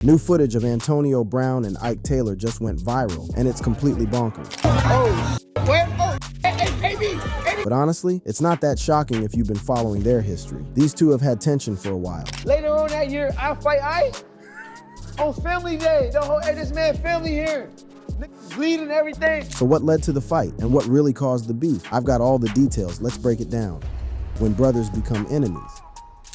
New footage of Antonio Brown and Ike Taylor just went viral, and it's completely bonkers. Oh, where? Oh, hey, baby. But honestly, it's not that shocking if you've been following their history. These two have had tension for a while. Later on that year, I fight Ike on Family Day. Hey, this man family here. Niggas bleeding and everything. So what led to the fight, and what really caused the beef? I've got all the details. Let's break it down. When brothers become enemies.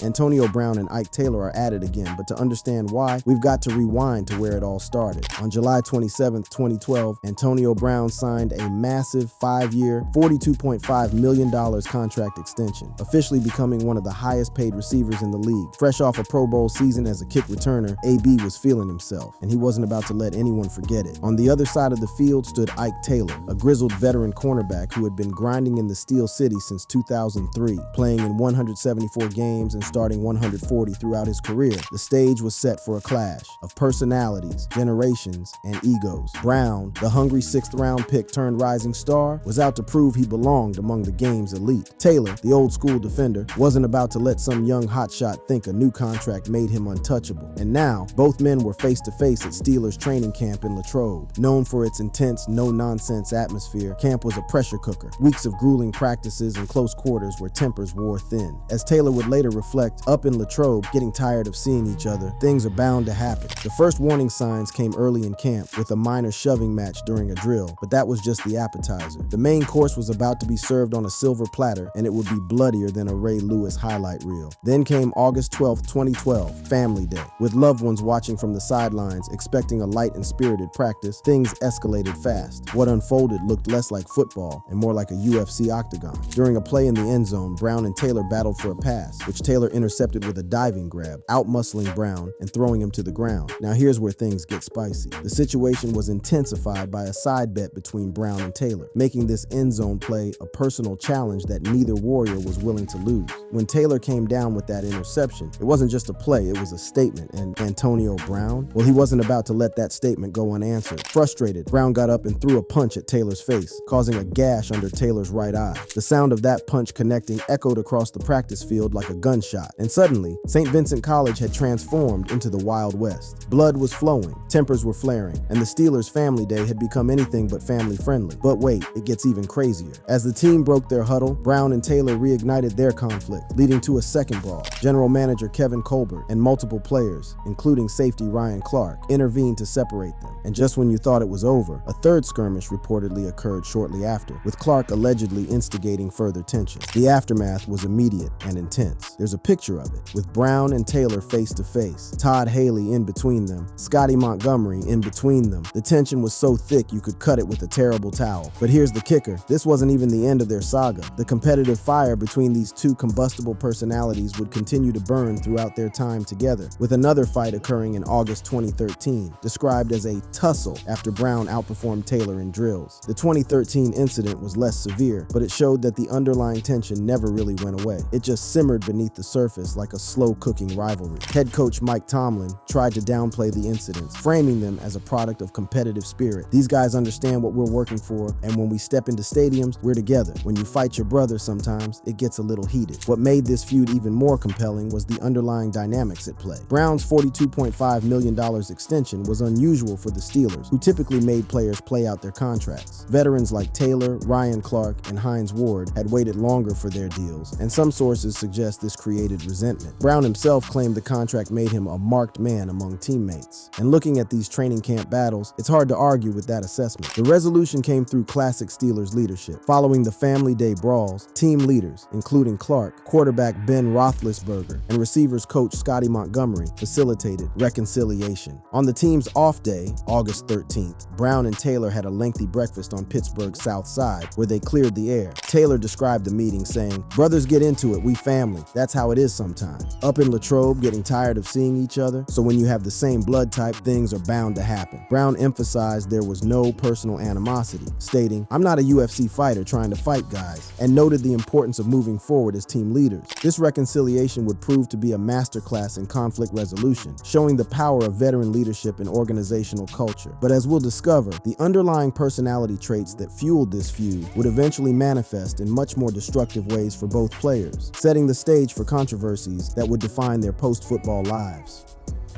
Antonio Brown and Ike Taylor are at it again, but to understand why, we've got to rewind to where it all started. On July 27, 2012, Antonio Brown signed a massive 5-year, $42.5 million contract extension, officially becoming one of the highest paid receivers in the league. Fresh off a Pro Bowl season as a kick returner, AB was feeling himself, and he wasn't about to let anyone forget it. On the other side of the field stood Ike Taylor, a grizzled veteran cornerback who had been grinding in the Steel City since 2003, playing in 174 games and starting 140 throughout his career. The stage was set for a clash of personalities, generations, and egos. Brown, the hungry 6th-round pick turned rising star, was out to prove he belonged among the game's elite. Taylor, the old-school defender, wasn't about to let some young hotshot think a new contract made him untouchable. And now, both men were face-to-face at Steelers training camp in Latrobe. Known for its intense, no-nonsense atmosphere, camp was a pressure cooker. Weeks of grueling practices and close quarters where tempers wore thin. As Taylor would later reflect, up in Latrobe, getting tired of seeing each other, things are bound to happen. The first warning signs came early in camp with a minor shoving match during a drill, but that was just the appetizer. The main course was about to be served on a silver platter, and it would be bloodier than a Ray Lewis highlight reel. Then came August 12, 2012, Family Day. With loved ones watching from the sidelines, expecting a light and spirited practice, things escalated fast. What unfolded looked less like football and more like a UFC octagon. During a play in the end zone, Brown and Taylor battled for a pass, which Taylor intercepted with a diving grab, out-muscling Brown and throwing him to the ground. Now here's where things get spicy. The situation was intensified by a side bet between Brown and Taylor, making this end zone play a personal challenge that neither warrior was willing to lose. When Taylor came down with that interception, it wasn't just a play, it was a statement. And Antonio Brown? Well, he wasn't about to let that statement go unanswered. Frustrated, Brown got up and threw a punch at Taylor's face, causing a gash under Taylor's right eye. The sound of that punch connecting echoed across the practice field like a gunshot. And suddenly, St. Vincent College had transformed into the Wild West. Blood was flowing, tempers were flaring, and the Steelers' Family Day had become anything but family-friendly. But wait, it gets even crazier. As the team broke their huddle, Brown and Taylor reignited their conflict, leading to a second brawl. General manager Kevin Colbert and multiple players, including safety Ryan Clark, intervened to separate them. And just when you thought it was over, a third skirmish reportedly occurred shortly after, with Clark allegedly instigating further tension. The aftermath was immediate and intense. There's a picture of it, with Brown and Taylor face to face, Todd Haley in between them, Scotty Montgomery in between them. The tension was so thick you could cut it with a terrible towel. But here's the kicker, this wasn't even the end of their saga. The competitive fire between these two combustible personalities would continue to burn throughout their time together, with another fight occurring in August 2013, described as a tussle after Brown outperformed Taylor in drills. The 2013 incident was less severe, but it showed that the underlying tension never really went away. It just simmered beneath the surface like a slow-cooking rivalry. Head coach Mike Tomlin tried to downplay the incidents, framing them as a product of competitive spirit. These guys understand what we're working for, and when we step into stadiums, we're together. When you fight your brother sometimes, it gets a little heated. What made this feud even more compelling was the underlying dynamics at play. Brown's $42.5 million extension was unusual for the Steelers, who typically made players play out their contracts. Veterans like Taylor, Ryan Clark, and Hines Ward had waited longer for their deals, and some sources suggest this created resentment. Brown himself claimed the contract made him a marked man among teammates. And looking at these training camp battles, it's hard to argue with that assessment. The resolution came through classic Steelers leadership. Following the Family Day brawls, team leaders, including Clark, quarterback Ben Roethlisberger, and receivers coach Scotty Montgomery, facilitated reconciliation. On the team's off day, August 13th, Brown and Taylor had a lengthy breakfast on Pittsburgh's South Side, where they cleared the air. Taylor described the meeting saying, "Brothers get into it, we family. That's how it is sometimes. Up in Latrobe, getting tired of seeing each other, so when you have the same blood type, things are bound to happen." Brown emphasized there was no personal animosity, stating, "I'm not a UFC fighter trying to fight guys," and noted the importance of moving forward as team leaders. This reconciliation would prove to be a masterclass in conflict resolution, showing the power of veteran leadership and organizational culture. But as we'll discover, the underlying personality traits that fueled this feud would eventually manifest in much more destructive ways for both players, setting the stage for controversies that would define their post-football lives.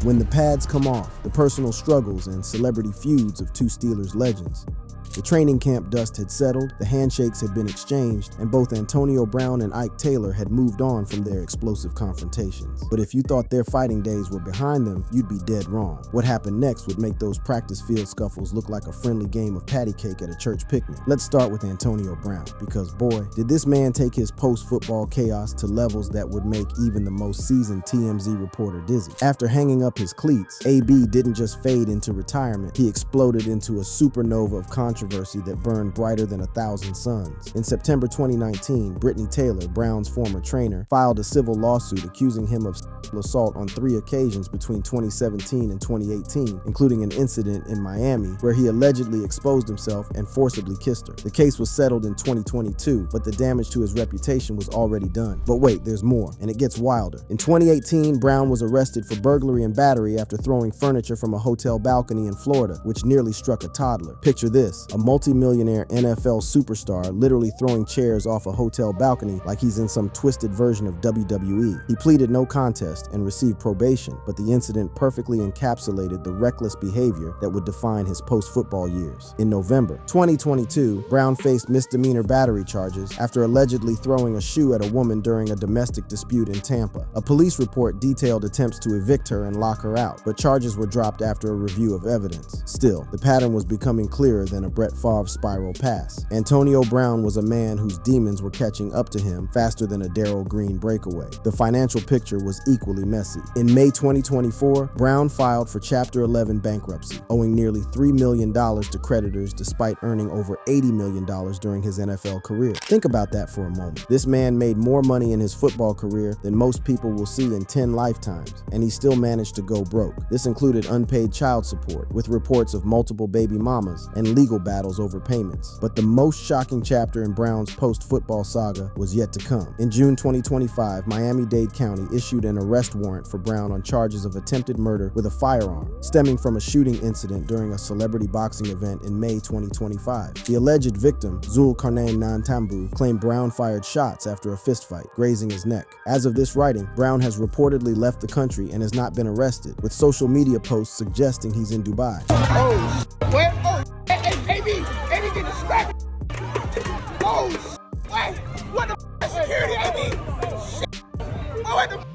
When the pads come off, the personal struggles and celebrity feuds of two Steelers legends. The training camp dust had settled, the handshakes had been exchanged, and both Antonio Brown and Ike Taylor had moved on from their explosive confrontations. But if you thought their fighting days were behind them, you'd be dead wrong. What happened next would make those practice field scuffles look like a friendly game of patty cake at a church picnic. Let's start with Antonio Brown, because boy, did this man take his post-football chaos to levels that would make even the most seasoned TMZ reporter dizzy. After hanging up his cleats, AB didn't just fade into retirement, he exploded into a supernova of controversy that burned brighter than 1,000 suns. In September 2019, Brittany Taylor, Brown's former trainer, filed a civil lawsuit accusing him of sexual assault on 3 occasions between 2017 and 2018, including an incident in Miami where he allegedly exposed himself and forcibly kissed her. The case was settled in 2022, but the damage to his reputation was already done. But wait, there's more, and it gets wilder. In 2018, Brown was arrested for burglary and battery after throwing furniture from a hotel balcony in Florida, which nearly struck a toddler. Picture this, a multi-millionaire NFL superstar literally throwing chairs off a hotel balcony like he's in some twisted version of WWE. He pleaded no contest and received probation, but the incident perfectly encapsulated the reckless behavior that would define his post-football years. In November 2022, Brown faced misdemeanor battery charges after allegedly throwing a shoe at a woman during a domestic dispute in Tampa. A police report detailed attempts to evict her and lock her out, but charges were dropped after a review of evidence. Still, the pattern was becoming clearer than a Brett Favre spiral pass. Antonio Brown was a man whose demons were catching up to him faster than a Darryl Green breakaway. The financial picture was equally messy. In May 2024, Brown filed for Chapter 11 bankruptcy, owing nearly $3 million to creditors despite earning over $80 million during his NFL career. Think about that for a moment. This man made more money in his football career than most people will see in 10 lifetimes, and he still managed to go broke. This included unpaid child support, with reports of multiple baby mamas and legal battles over payments. But the most shocking chapter in Brown's post-football saga was yet to come. In June 2025, Miami-Dade County issued an arrest warrant for Brown on charges of attempted murder with a firearm, stemming from a shooting incident during a celebrity boxing event in May 2025. The alleged victim, Zulkarnain Nantambu, claimed Brown fired shots after a fistfight, grazing his neck. As of this writing, Brown has reportedly left the country and has not been arrested, with social media posts suggesting he's in Dubai. Oh, where? Oh, hey, AB, get distracted. Oh, what the security, AB? Oh, what the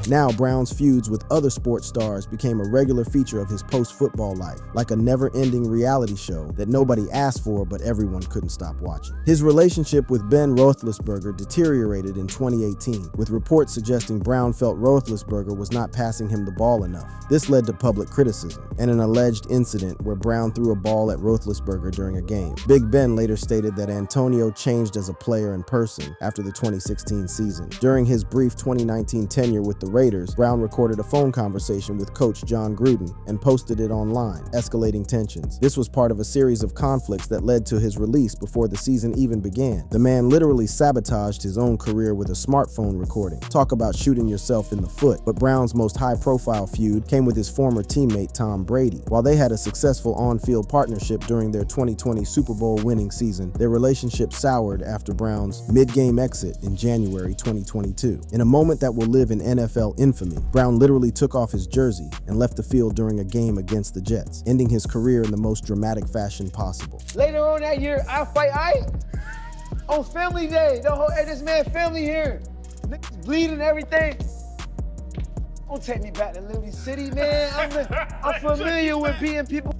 Now, Brown's feuds with other sports stars became a regular feature of his post-football life, like a never-ending reality show that nobody asked for but everyone couldn't stop watching. His relationship with Ben Roethlisberger deteriorated in 2018, with reports suggesting Brown felt Roethlisberger was not passing him the ball enough. This led to public criticism and an alleged incident where Brown threw a ball at Roethlisberger during a game. Big Ben later stated that Antonio changed as a player and person after the 2016 season. During his brief 2019 tenure with the Raiders, Brown recorded a phone conversation with coach John Gruden and posted it online, escalating tensions. This was part of a series of conflicts that led to his release before the season even began. The man literally sabotaged his own career with a smartphone recording. Talk about shooting yourself in the foot. But Brown's most high-profile feud came with his former teammate Tom Brady. While they had a successful on-field partnership during their 2020 Super Bowl winning season, their relationship soured after Brown's mid-game exit in January 2022. In a moment that will live in NFL infamy, Brown literally took off his jersey and left the field during a game against the Jets, ending his career in the most dramatic fashion possible. Later on that year, I fight Ike on family day. Hey, this man family here. Niggas bleeding and everything. Don't take me back to Liberty City, man. I'm familiar with being people.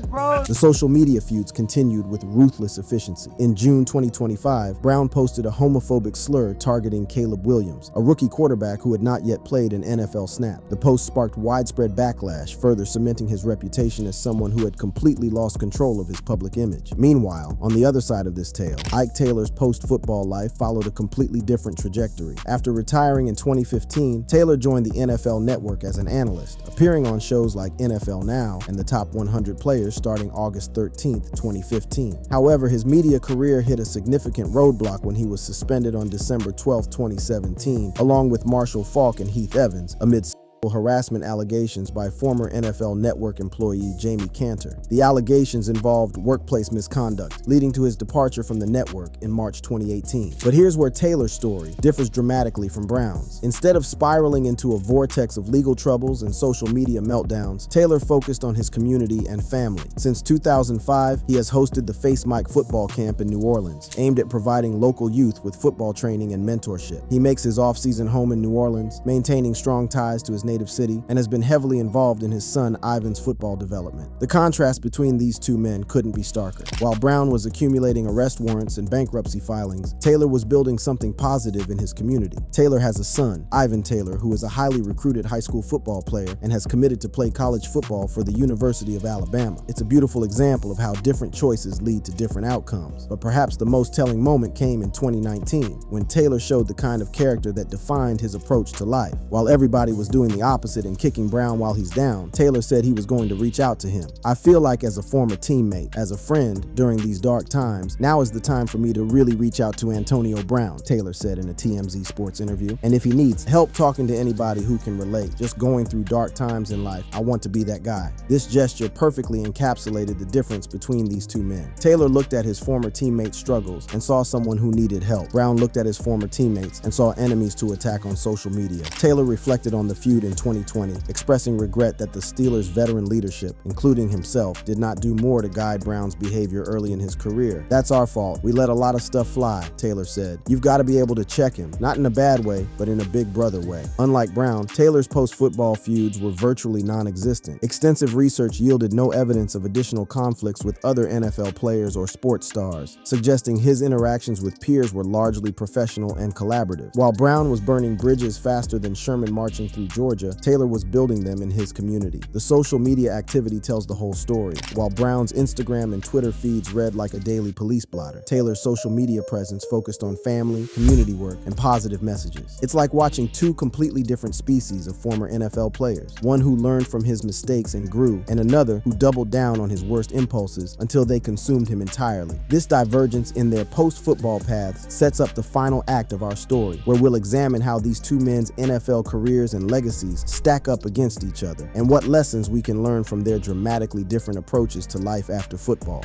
Bro. The social media feuds continued with ruthless efficiency. In June 2025, Brown posted a homophobic slur targeting Caleb Williams, a rookie quarterback who had not yet played an NFL snap. The post sparked widespread backlash, further cementing his reputation as someone who had completely lost control of his public image. Meanwhile, on the other side of this tale, Ike Taylor's post-football life followed a completely different trajectory. After retiring in 2015, Taylor joined the NFL Network as an analyst, appearing on shows like NFL Now and the Top 100 Players starting August 13, 2015. However, his media career hit a significant roadblock when he was suspended on December 12, 2017, along with Marshall Faulk and Heath Evans, amid harassment allegations by former NFL Network employee Jamie Cantor. The allegations involved workplace misconduct, leading to his departure from the network in March 2018. But here's where Taylor's story differs dramatically from Brown's. Instead of spiraling into a vortex of legal troubles and social media meltdowns, Taylor focused on his community and family. Since 2005, he has hosted the Face Mike football camp in New Orleans, aimed at providing local youth with football training and mentorship. He makes his off-season home in New Orleans, maintaining strong ties to his native city, and has been heavily involved in his son Ivan's football development. The contrast between these two men couldn't be starker. While Brown was accumulating arrest warrants and bankruptcy filings, Taylor was building something positive in his community. Taylor has a son, Ivan Taylor, who is a highly recruited high school football player and has committed to play college football for the University of Alabama. It's a beautiful example of how different choices lead to different outcomes. But perhaps the most telling moment came in 2019, when Taylor showed the kind of character that defined his approach to life. While everybody was doing the opposite and kicking Brown while he's down, Taylor said he was going to reach out to him. "I feel like as a former teammate, as a friend during these dark times, now is the time for me to really reach out to Antonio Brown," Taylor said in a TMZ Sports interview. "And if he needs help talking to anybody who can relate, just going through dark times in life, I want to be that guy." This gesture perfectly encapsulated the difference between these two men. Taylor looked at his former teammates' struggles and saw someone who needed help. Brown looked at his former teammates and saw enemies to attack on social media. Taylor reflected on the feud in 2020, expressing regret that the Steelers' veteran leadership, including himself, did not do more to guide Brown's behavior early in his career. "That's our fault. We let a lot of stuff fly," Taylor said. "You've got to be able to check him, not in a bad way, but in a big brother way." Unlike Brown, Taylor's post-football feuds were virtually non-existent. Extensive research yielded no evidence of additional conflicts with other NFL players or sports stars, suggesting his interactions with peers were largely professional and collaborative. While Brown was burning bridges faster than Sherman marching through Georgia, Taylor was building them in his community. The social media activity tells the whole story. While Brown's Instagram and Twitter feeds read like a daily police blotter, Taylor's social media presence focused on family, community work, and positive messages. It's like watching two completely different species of former NFL players, one who learned from his mistakes and grew, and another who doubled down on his worst impulses until they consumed him entirely. This divergence in their post-football paths sets up the final act of our story, where we'll examine how these two men's NFL careers and legacies stack up against each other, and what lessons we can learn from their dramatically different approaches to life after football.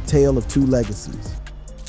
Tale of Two Legacies.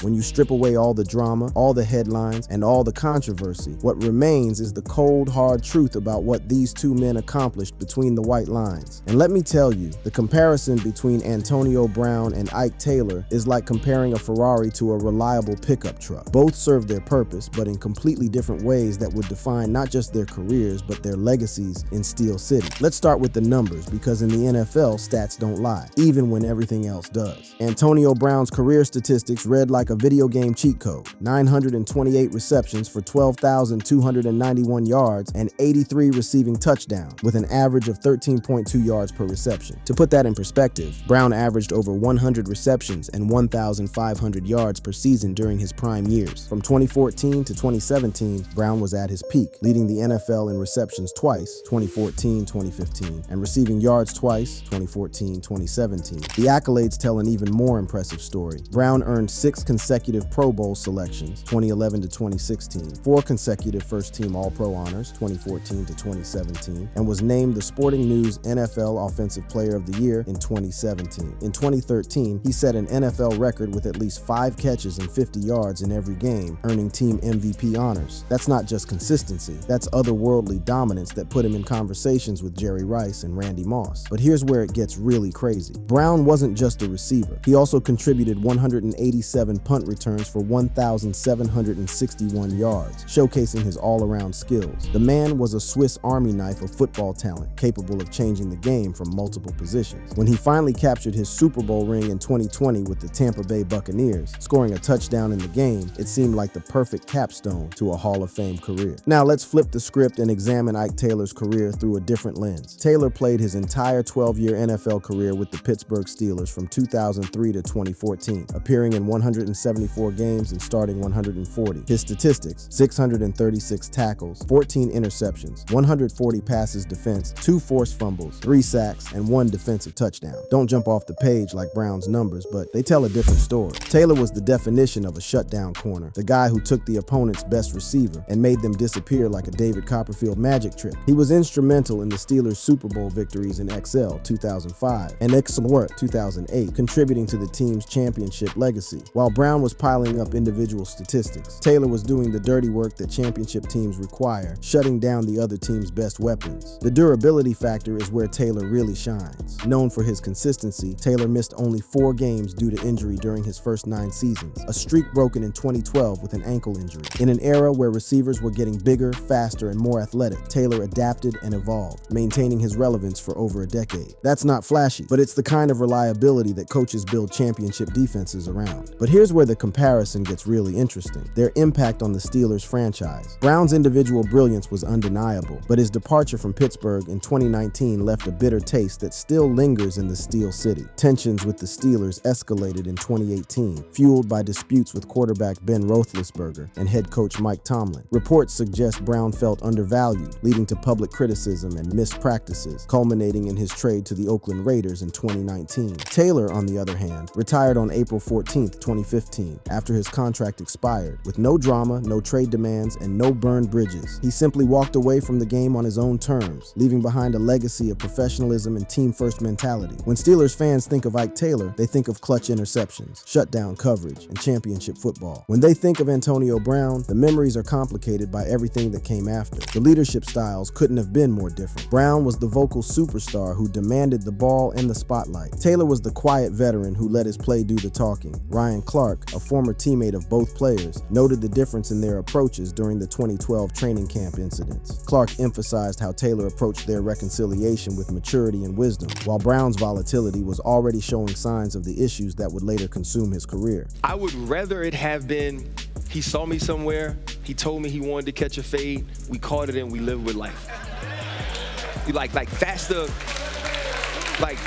When you strip away all the drama, all the headlines, and all the controversy, what remains is the cold, hard truth about what these two men accomplished between the white lines. And let me tell you, the comparison between Antonio Brown and Ike Taylor is like comparing a Ferrari to a reliable pickup truck. Both serve their purpose, but in completely different ways that would define not just their careers, but their legacies in Steel City. Let's start with the numbers, because in the NFL, stats don't lie, even when everything else does. Antonio Brown's career statistics read like a video game cheat code: 928 receptions for 12,291 yards and 83 receiving touchdowns, with an average of 13.2 yards per reception. To put that in perspective, Brown averaged over 100 receptions and 1,500 yards per season during his prime years. From 2014 to 2017, Brown was at his peak, leading the NFL in receptions twice, 2014-2015, and receiving yards twice, 2014-2017. The accolades tell an even more impressive story. Brown earned 6 consecutive Pro Bowl selections, 2011 to 2016, 4 consecutive first-team All-Pro honors, 2014 to 2017, and was named the Sporting News NFL Offensive Player of the Year in 2017. In 2013, he set an NFL record with at least 5 catches and 50 yards in every game, earning team MVP honors. That's not just consistency, that's otherworldly dominance that put him in conversations with Jerry Rice and Randy Moss. But here's where it gets really crazy. Brown wasn't just a receiver. He also contributed 187 punt returns for 1,761 yards, showcasing his all-around skills. The man was a Swiss Army knife of football talent, capable of changing the game from multiple positions. When he finally captured his Super Bowl ring in 2020 with the Tampa Bay Buccaneers, scoring a touchdown in the game, it seemed like the perfect capstone to a Hall of Fame career. Now let's flip the script and examine Ike Taylor's career through a different lens. Taylor played his entire 12-year NFL career with the Pittsburgh Steelers from 2003 to 2014, appearing in 160 74 games and starting 140. His statistics: 636 tackles, 14 interceptions, 140 passes defense, 2 forced fumbles, 3 sacks, and 1 defensive touchdown. Don't jump off the page like Brown's numbers, but they tell a different story. Taylor was the definition of a shutdown corner, the guy who took the opponent's best receiver and made them disappear like a David Copperfield magic trick. He was instrumental in the Steelers' Super Bowl victories in XL 2005 and XL 2008, contributing to the team's championship legacy. While Brown was piling up individual statistics, Taylor was doing the dirty work that championship teams require, shutting down the other team's best weapons. The durability factor is where Taylor really shines. Known for his consistency, Taylor missed only 4 games due to injury during his first 9 seasons, a streak broken in 2012 with an ankle injury. In an era where receivers were getting bigger, faster, and more athletic, Taylor adapted and evolved, maintaining his relevance for over a decade. That's not flashy, but it's the kind of reliability that coaches build championship defenses around. But here's where the comparison gets really interesting: their impact on the Steelers franchise. Brown's individual brilliance was undeniable, but his departure from Pittsburgh in 2019 left a bitter taste that still lingers in the Steel City. Tensions with the Steelers escalated in 2018, fueled by disputes with quarterback Ben Roethlisberger and head coach Mike Tomlin. Reports suggest Brown felt undervalued, leading to public criticism and missed practices, culminating in his trade to the Oakland Raiders in 2019. Taylor, on the other hand, retired on April 14, 2015, after his contract expired, with no drama, no trade demands, and no burned bridges. He simply walked away from the game on his own terms, leaving behind a legacy of professionalism and team-first mentality. When Steelers fans think of Ike Taylor, they think of clutch interceptions, shutdown coverage, and championship football. When they think of Antonio Brown, the memories are complicated by everything that came after. The leadership styles couldn't have been more different. Brown was the vocal superstar who demanded the ball and the spotlight. Taylor was the quiet veteran who let his play do the talking. Ryan Clark, a former teammate of both players, noted the difference in their approaches during the 2012 training camp incidents. Clark emphasized how Taylor approached their reconciliation with maturity and wisdom, while Brown's volatility was already showing signs of the issues that would later consume his career. I would rather it have been he saw me somewhere, he told me he wanted to catch a fade, we caught it and we lived with life.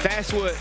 That's what,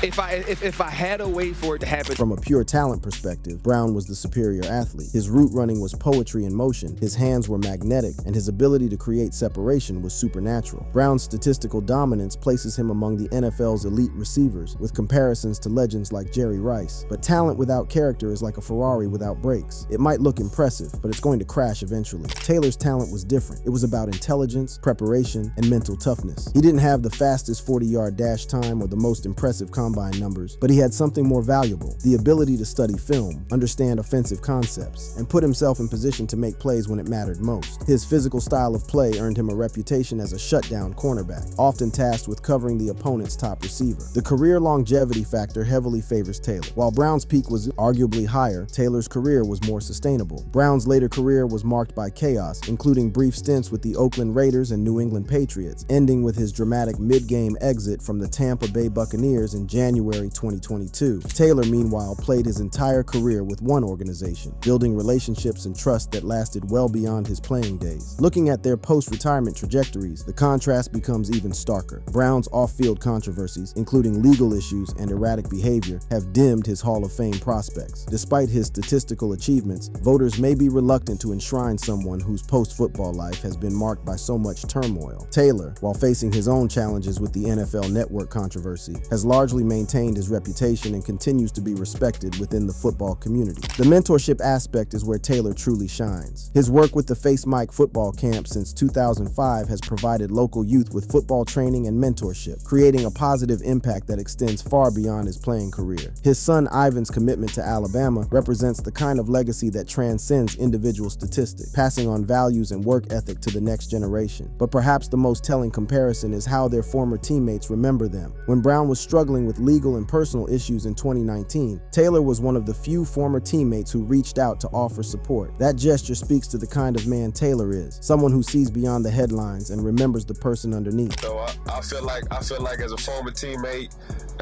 if I had a way for it to happen. From a pure talent perspective, Brown was the superior athlete. His route running was poetry in motion, his hands were magnetic, and his ability to create separation was supernatural. Brown's statistical dominance places him among the NFL's elite receivers, with comparisons to legends like Jerry Rice. But talent without character is like a Ferrari without brakes. It might look impressive, but it's going to crash eventually. Taylor's talent was different. It was about intelligence, preparation, and mental toughness. He didn't have the fastest 40-yard dash time or the most impressive combine numbers, but he had something more valuable: the ability to study film, understand offensive concepts, and put himself in position to make plays when it mattered most. His physical style of play earned him a reputation as a shutdown cornerback, often tasked with covering the opponent's top receiver. The career longevity factor heavily favors Taylor. While Brown's peak was arguably higher, Taylor's career was more sustainable. Brown's later career was marked by chaos, including brief stints with the Oakland Raiders and New England Patriots, ending with his dramatic mid-game exit from the Tampa Bay Buccaneers in January 2022. Taylor, meanwhile, played his entire career with one organization, building relationships and trust that lasted well beyond his playing days. Looking at their post-retirement trajectories, the contrast becomes even starker. Brown's off-field controversies, including legal issues and erratic behavior, have dimmed his Hall of Fame prospects. Despite his statistical achievements, voters may be reluctant to enshrine someone whose post-football life has been marked by so much turmoil. Taylor, while facing his own challenges with the NFL Network controversy, has largely maintained his reputation and continues to be respected within the football community. The mentorship aspect is where Taylor truly shines. His work with the Face Mike football camp since 2005 has provided local youth with football training and mentorship, creating a positive impact that extends far beyond his playing career. His son Ivan's commitment to Alabama represents the kind of legacy that transcends individual statistics, passing on values and work ethic to the next generation. But perhaps the most telling comparison is how their former teammates remember them. When Brown was struggling with legal and personal issues in 2019, Taylor was one of the few former teammates who reached out to offer support. That gesture speaks to the kind of man Taylor is, someone who sees beyond the headlines and remembers the person underneath. So I feel like as a former teammate,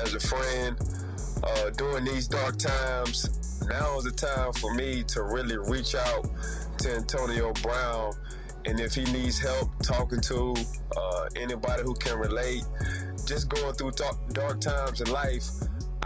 as a friend, during these dark times, now is the time for me to really reach out to Antonio Brown. And if he needs help talking to anybody who can relate, just going through dark times in life,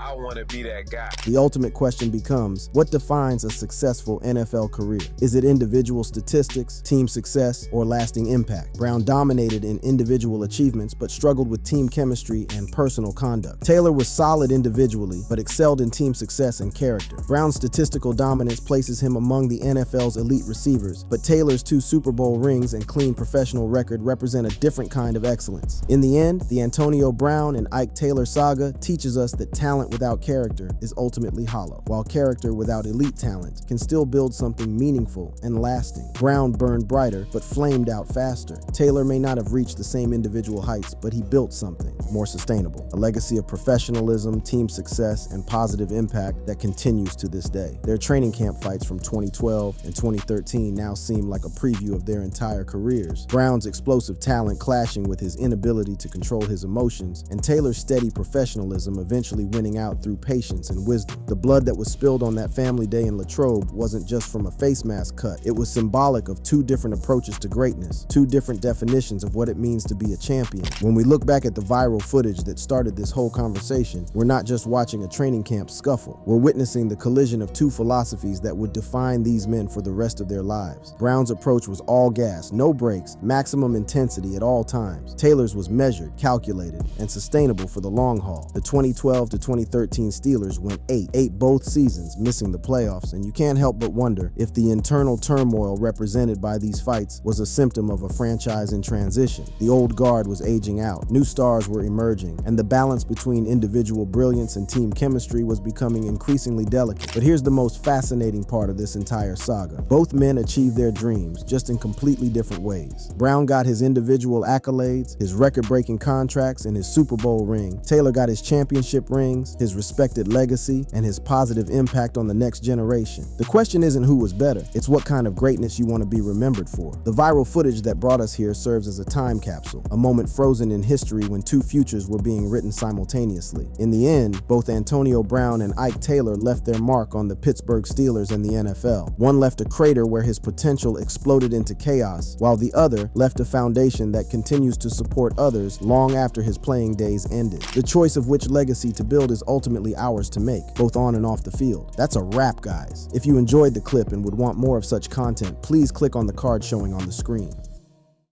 I want to be that guy. The ultimate question becomes, what defines a successful NFL career? Is it individual statistics, team success, or lasting impact? Brown dominated in individual achievements, but struggled with team chemistry and personal conduct. Taylor was solid individually, but excelled in team success and character. Brown's statistical dominance places him among the NFL's elite receivers, but Taylor's 2 Super Bowl rings and clean professional record represent a different kind of excellence. In the end, the Antonio Brown and Ike Taylor saga teaches us that talent without character is ultimately hollow, while character without elite talent can still build something meaningful and lasting. Brown burned brighter, but flamed out faster. Taylor may not have reached the same individual heights, but he built something more sustainable, a legacy of professionalism, team success, and positive impact that continues to this day. Their training camp fights from 2012 and 2013 now seem like a preview of their entire careers. Brown's explosive talent clashing with his inability to control his emotions, and Taylor's steady professionalism eventually winning out through patience and wisdom. The blood that was spilled on that family day in Latrobe wasn't just from a face mask cut. It was symbolic of 2 different approaches to greatness, 2 different definitions of what it means to be a champion. When we look back at the viral footage that started this whole conversation, we're not just watching a training camp scuffle. We're witnessing the collision of 2 philosophies that would define these men for the rest of their lives. Brown's approach was all gas, no brakes, maximum intensity at all times. Taylor's was measured, calculated, and sustainable for the long haul. The 2012 to 2013 Steelers went 8 both seasons, missing the playoffs, and you can't help but wonder if the internal turmoil represented by these fights was a symptom of a franchise in transition. The old guard was aging out, new stars were emerging, and the balance between individual brilliance and team chemistry was becoming increasingly delicate. But here's the most fascinating part of this entire saga. Both men achieved their dreams, just in completely different ways. Brown got his individual accolades, his record-breaking contracts, and his Super Bowl ring. Taylor got his championship rings, his respected legacy, and his positive impact on the next generation. The question isn't who was better, it's what kind of greatness you want to be remembered for. The viral footage that brought us here serves as a time capsule, a moment frozen in history when 2 futures were being written simultaneously. In the end, both Antonio Brown and Ike Taylor left their mark on the Pittsburgh Steelers and the NFL. One left a crater where his potential exploded into chaos, while the other left a foundation that continues to support others long after his playing days ended. The choice of which legacy to build is ultimately ours to make, both on and off the field. That's a wrap, guys. If you enjoyed the clip and would want more of such content, please click on the card showing on the screen.